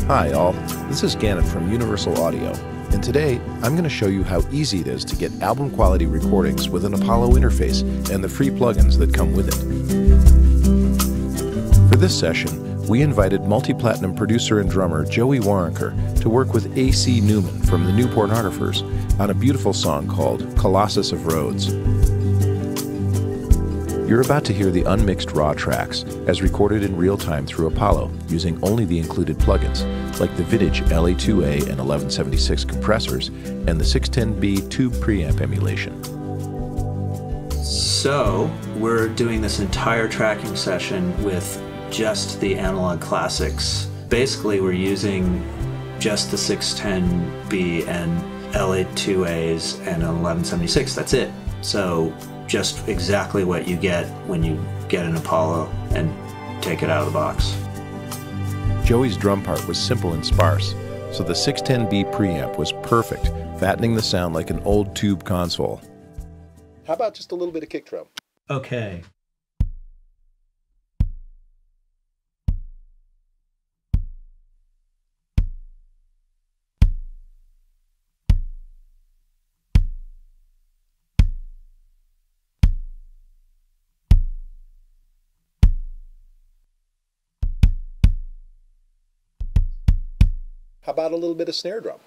Hi all, this is Gannett from Universal Audio, and today I'm going to show you how easy it is to get album quality recordings with an Apollo interface and the free plugins that come with it. For this session, we invited multi-platinum producer and drummer Joey Waronker to work with A.C. Newman from the new Pornographers on a beautiful song called Colossus of Rhodes. You're about to hear the unmixed raw tracks as recorded in real time through Apollo using only the included plugins like the Vintage LA2A and 1176 compressors and the 610B tube preamp emulation. So we're doing this entire tracking session with just the analog classics. Basically we're using just the 610B and LA2As and 1176, that's it. So just exactly what you get when you get an Apollo and take it out of the box. Joey's drum part was simple and sparse, so the 610B preamp was perfect, fattening the sound like an old tube console. How about just a little bit of kick drum? Okay. How about a little bit of snare drum?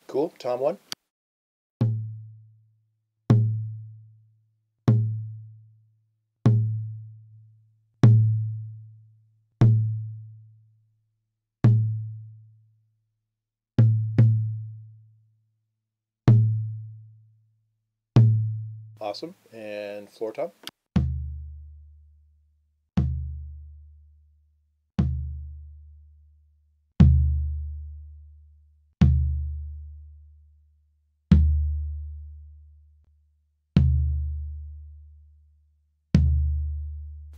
Cool, Tom 1. Awesome. And floor tom?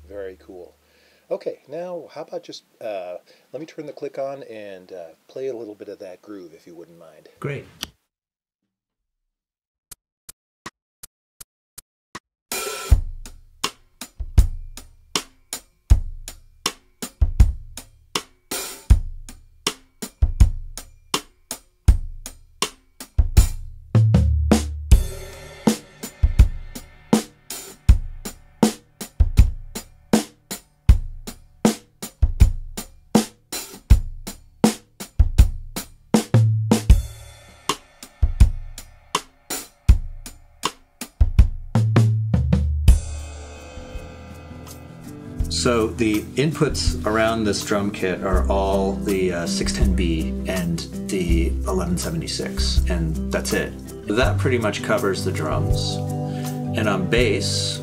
Very cool. Okay, now how about just let me turn the click on and play a little bit of that groove if you wouldn't mind. Great. So the inputs around this drum kit are all the 610B and the 1176, and that's it. That pretty much covers the drums. And on bass,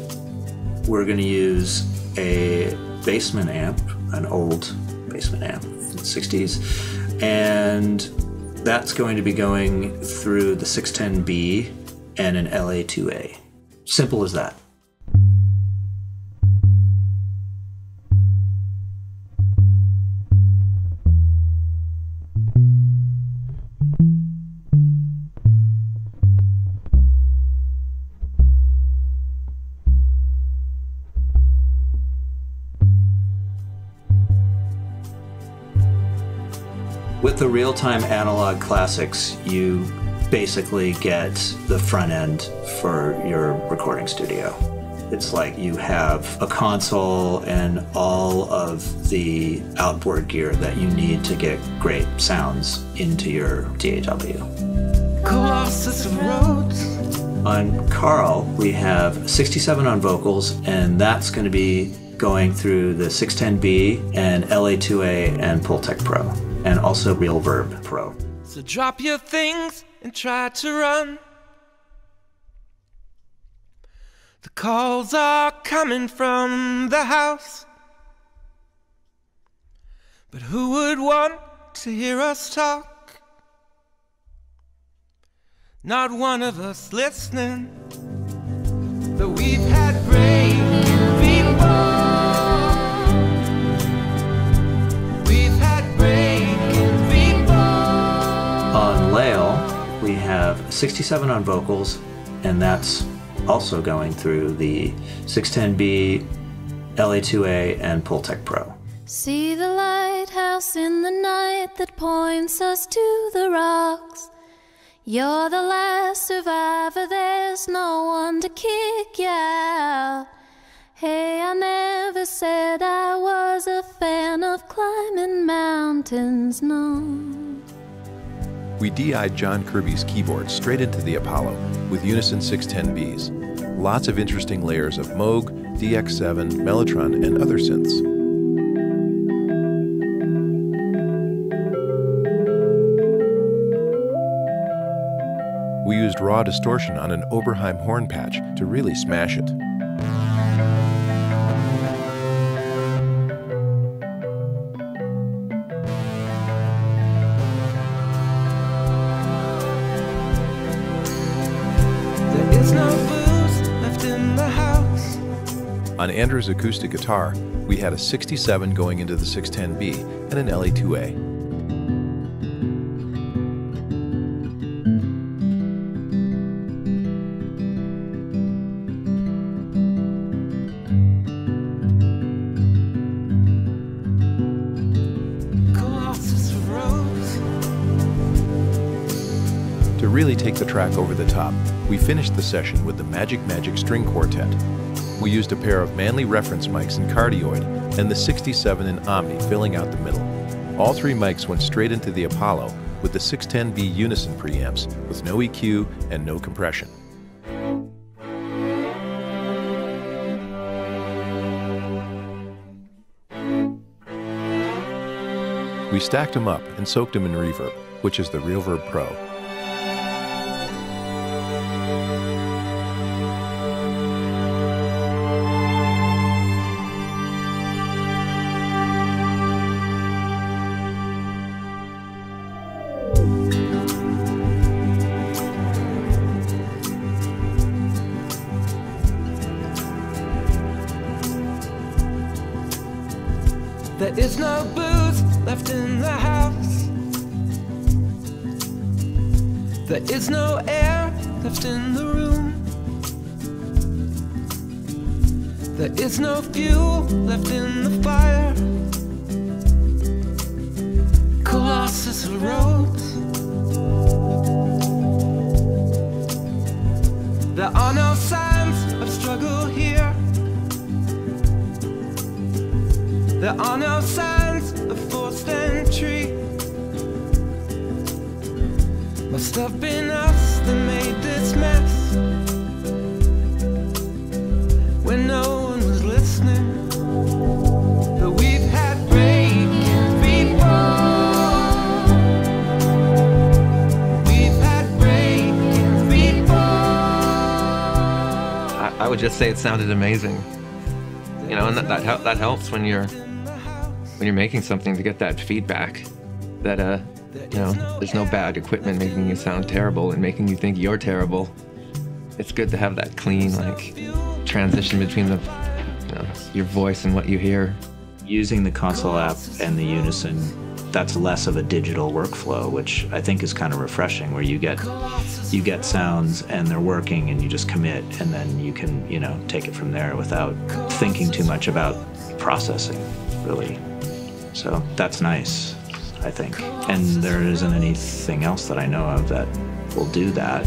we're going to use a Bassman amp, an old Bassman amp from the 60s, and that's going to be going through the 610B and an LA2A. Simple as that. With the real-time analog classics, you basically get the front end for your recording studio. It's like you have a console and all of the outboard gear that you need to get great sounds into your DAW. Colossus of Rhodes. On Carl, we have 67 on vocals, and that's going to be going through the 610B and LA2A and Pultec Pro, and also RealVerb Pro. So drop your things and try to run. The calls are coming from the house, but who would want to hear us talk? Not one of us listening. But we've had breaking before. We've had breaking before. On Lael, we have 67 on vocals, and that's also going through the 610B, LA2A, and Pultec Pro. See the lighthouse in the night that points us to the rocks. You're the last survivor, there's no one to kick you out. Hey, I never said I was a fan of climbing mountains, no. We DI'd John Kirby's keyboard straight into the Apollo with Unison 610Bs. Lots of interesting layers of Moog, DX7, Mellotron, and other synths. We used raw distortion on an Oberheim horn patch to really smash it. On Andrew's acoustic guitar, we had a 67 going into the 610B and an LA2A. To really take the track over the top, we finished the session with the Magic String Quartet. We used a pair of Manley reference mics in cardioid and the 67 in Omni filling out the middle. All three mics went straight into the Apollo with the 610B Unison preamps with no EQ and no compression. We stacked them up and soaked them in reverb, which is the RealVerb Pro. There is no booze left in the house. There is no air left in the room. There is no fuel left in the fire. Colossus roads. There are no signs of struggle here. There are no signs of forced entry. Must have been us that made this mess when no one was listening. But we've had breaking before. We've had breaking before. I would just say it sounded amazing. You know, and that helps when you're making something, to get that feedback that you know, there's no bad equipment making you sound terrible and making you think you're terrible. It's good to have that clean, like, transition between the, you know, your voice and what you hear. Using the console app and the Unison, that's less of a digital workflow, which I think is kind of refreshing, where you get sounds and they're working and you just commit, and then you can, you know, take it from there without thinking too much about processing, really. So that's nice, I think. And there isn't anything else that I know of that will do that.